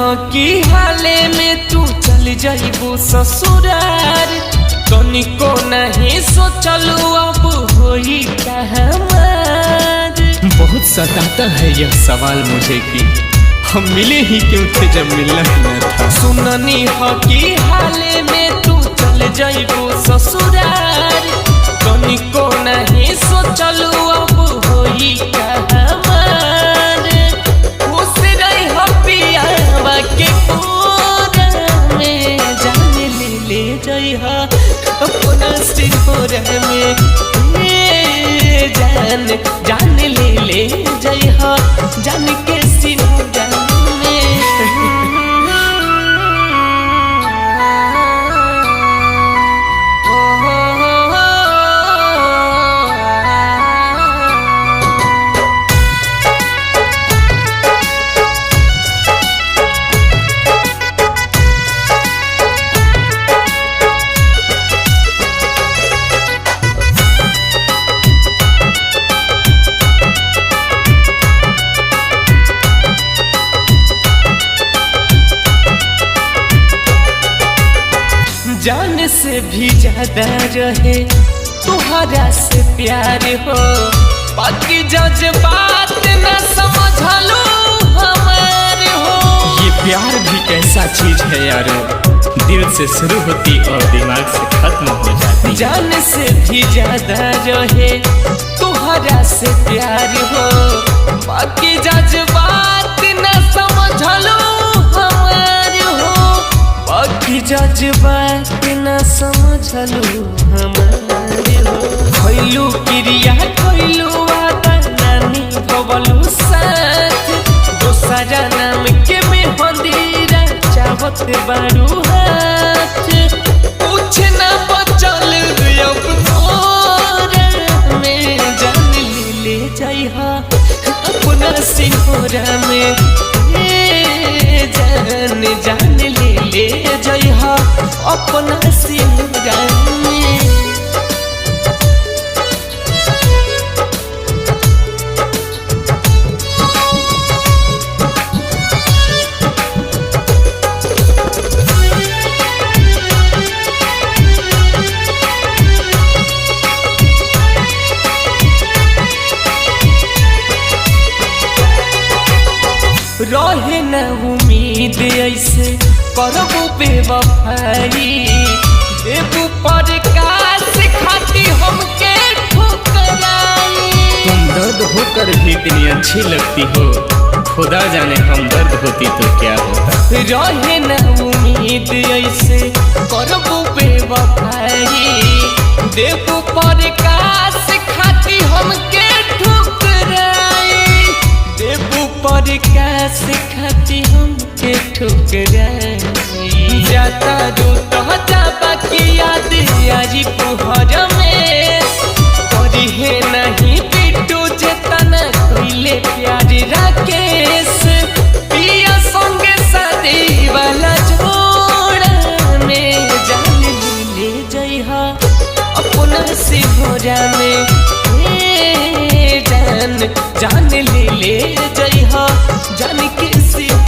कि हाले में तू चल जाइबू ससुरार, तनिको नहीं सोचलू अब होई का हमार। बहुत सताता है यह सवाल मुझे कि हम मिले ही क्यों थे जब मिलना ही न था। सुननी हो कि हाले में तू चल जाइबू ससुरार, तनिको नहीं सोचलू अब होई का हमार। खुश रही हो पियावा के कोरा में, जान ले जइहा अपना सिंदूर में। जान ले जइहा जान के सिंदूर में। जान से भी ज्यादा रहे तुम्हारा से प्यार हो, बाकी जज्बात न समझलो हमार हो। ये प्यार भी कैसा चीज है यारो, दिल से शुरू होती और दिमाग से खत्म हो जाती। जान से भी ज्यादा रहे तुम्हारा से प्यार हो, बाकी जज्बात न समझलो हमार हो। बाकी जज्बात न समझलू हमारे हो। खैलू क्रिया खैलू वादा नानी भवलू साथ, दोसरा नाम के में मंदिरा चाहत बारू हाथ। कुछ न बचल अब मोरा में, जान ले जइहा अपना सिंदूरा में। जान ले जइहा अपना सिंदूरा में। रहे न उम्मीद ऐसे करबू बेवफाई, देबू प्रकाश खाती हमके ठुकराई। तुम दर्द होकर भी इतनी अच्छी लगती हो, खुदा जाने हम दर्द होती तो क्या होता। रहे न उम्मीद ऐसे करबू बेवफाई, देबू प्रकाश खाती हमके ठुकराई। देबू प्रकाश खाती हमके ठुकराई। जाता रू तो जाबा की याद आई पुहर में, करी है नहीं बिट्टू जेतना कोइले प्यार राकेश। पिया संगे शादी वाला जोड़ा में, जान ले जइहा अपना सिंदूरा में। जान ले जइहा जान के सिंदूरा